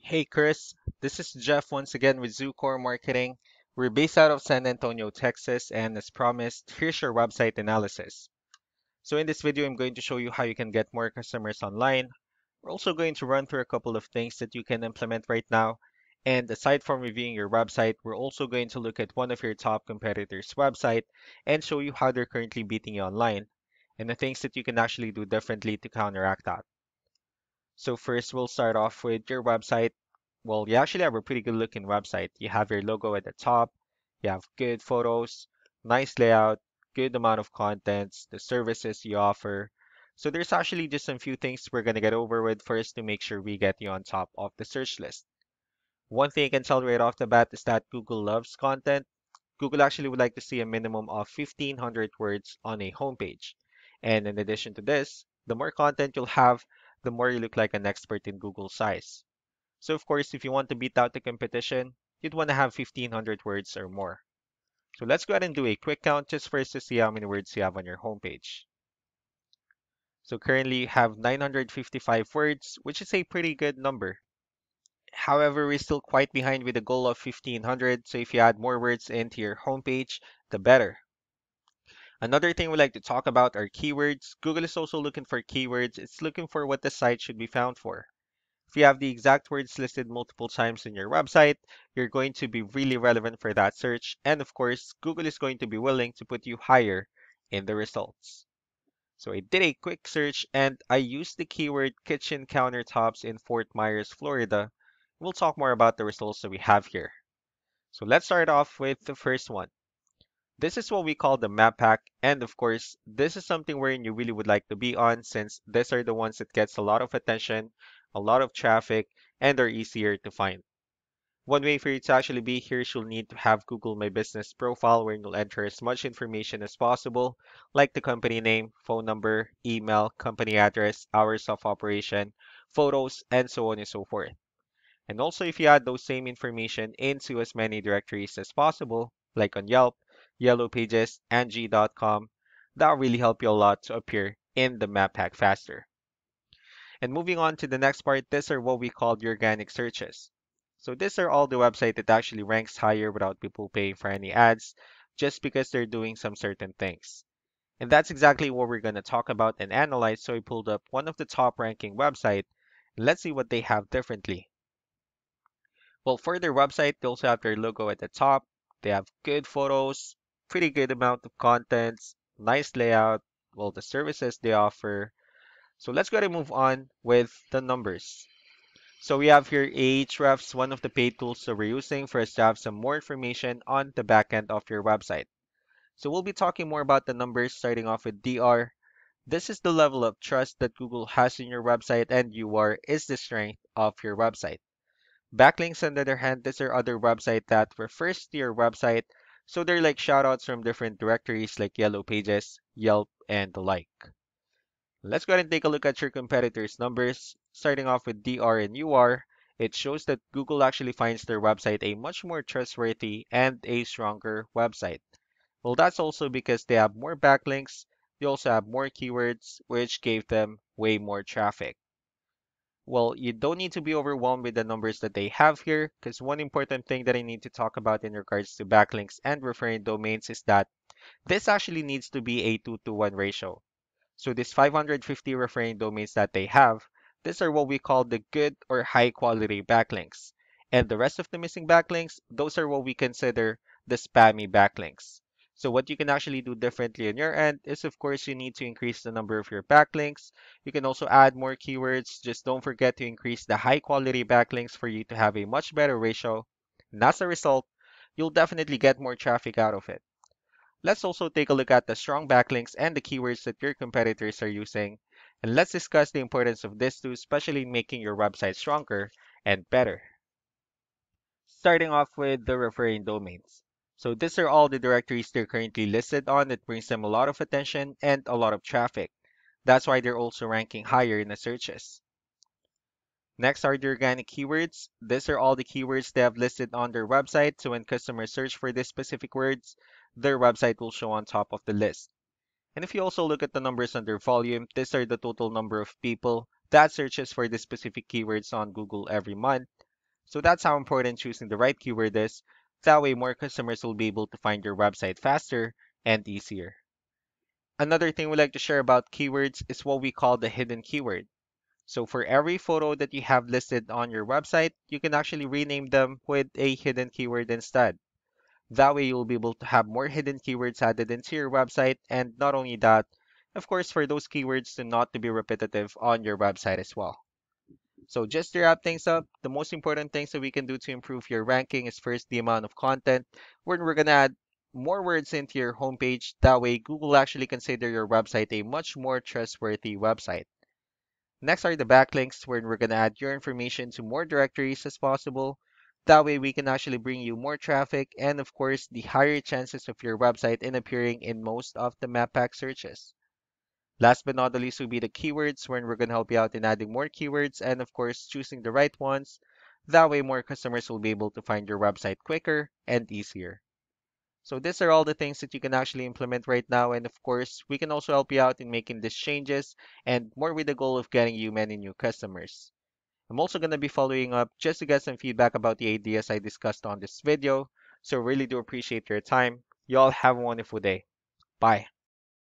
Hey Chris, this is Jeff once again with Core Marketing. We're based out of San Antonio, Texas, and as promised, here's your website analysis. So in this video, I'm going to show you how you can get more customers online. We're also going to run through a couple of things that you can implement right now. And aside from reviewing your website, we're also going to look at one of your top competitors' website and show you how they're currently beating you online and the things that you can actually do differently to counteract that. So first, we'll start off with your website. Well, you actually have a pretty good looking website. You have your logo at the top, you have good photos, nice layout, good amount of contents, the services you offer. So there's actually just some few things we're gonna get over with first to make sure we get you on top of the search list. One thing I can tell right off the bat is that Google loves content. Google actually would like to see a minimum of 1,500 words on a homepage. And in addition to this, the more content you'll have, the more you look like an expert in Google size. So of course, if you want to beat out the competition, you'd want to have 1,500 words or more. So let's go ahead and do a quick count just first to see how many words you have on your homepage. So currently you have 955 words, which is a pretty good number. However, we're still quite behind with the goal of 1,500, so if you add more words into your homepage, the better. Another thing we like to talk about are keywords. Google is also looking for keywords. It's looking for what the site should be found for. If you have the exact words listed multiple times in your website, you're going to be really relevant for that search. And of course, Google is going to be willing to put you higher in the results. So I did a quick search and I used the keyword kitchen countertops in Fort Myers, Florida. We'll talk more about the results that we have here. So let's start off with the first one. This is what we call the map pack, and of course, this is something wherein you really would like to be on since these are the ones that gets a lot of attention, a lot of traffic, and are easier to find. One way for you to actually be here is you'll need to have Google My Business profile where you'll enter as much information as possible, like the company name, phone number, email, company address, hours of operation, photos, and so on and so forth. And also, if you add those same information into as many directories as possible, like on Yelp, Yellow Pages, and G.com, that'll really help you a lot to appear in the map pack faster. And moving on to the next part, these are what we call the organic searches. So these are all the website that actually ranks higher without people paying for any ads, just because they're doing some certain things. And that's exactly what we're going to talk about and analyze. So I pulled up one of the top ranking website. Let's see what they have differently. Well, for their website, they also have their logo at the top. They have good photos, pretty good amount of contents, nice layout, well, the services they offer. So let's go ahead and move on with the numbers. So we have here Ahrefs, one of the paid tools that we're using for us to have some more information on the back end of your website. So we'll be talking more about the numbers starting off with DR. This is the level of trust that Google has in your website, and UR is the strength of your website. Backlinks, on the other hand, these are other website that refers to your website, so they're like shoutouts from different directories like Yellow Pages, Yelp, and the like. Let's go ahead and take a look at your competitors' numbers. Starting off with DR and UR, it shows that Google actually finds their website a much more trustworthy and a stronger website. Well, that's also because they have more backlinks, they also have more keywords, which gave them way more traffic. Well, you don't need to be overwhelmed with the numbers that they have here, because one important thing that I need to talk about in regards to backlinks and referring domains is that this actually needs to be a 2 to 1 ratio. So these 550 referring domains that they have, these are what we call the good or high quality backlinks. And the rest of the missing backlinks, those are what we consider the spammy backlinks. So what you can actually do differently on your end is, of course, you need to increase the number of your backlinks. You can also add more keywords. Just don't forget to increase the high quality backlinks for you to have a much better ratio. And as a result, you'll definitely get more traffic out of it. Let's also take a look at the strong backlinks and the keywords that your competitors are using. And let's discuss the importance of this too, especially in making your website stronger and better. Starting off with the referring domains. So these are all the directories they're currently listed on that brings them a lot of attention and a lot of traffic. That's why they're also ranking higher in the searches. Next are the organic keywords. These are all the keywords they have listed on their website, so when customers search for these specific words, their website will show on top of the list. And if you also look at the numbers under volume, these are the total number of people that searches for the specific keywords on Google every month. So that's how important choosing the right keyword is. That way, more customers will be able to find your website faster and easier. Another thing we like to share about keywords is what we call the hidden keyword. So for every photo that you have listed on your website, you can actually rename them with a hidden keyword instead. That way you'll be able to have more hidden keywords added into your website. And not only that, of course, for those keywords to not to be repetitive on your website as well. So just to wrap things up, the most important things that we can do to improve your ranking is first the amount of content, where we're gonna add more words into your homepage. That way Google actually consider your website a much more trustworthy website. Next are the backlinks, where we're gonna add your information to more directories as possible. That way we can actually bring you more traffic and of course the higher chances of your website in appearing in most of the map pack searches. Last but not the least will be the keywords, wherein we're going to help you out in adding more keywords and, of course, choosing the right ones. That way, more customers will be able to find your website quicker and easier. So these are all the things that you can actually implement right now. And of course, we can also help you out in making these changes and more with the goal of getting you many new customers. I'm also going to be following up just to get some feedback about the ideas I discussed on this video. So really do appreciate your time. You all have a wonderful day. Bye.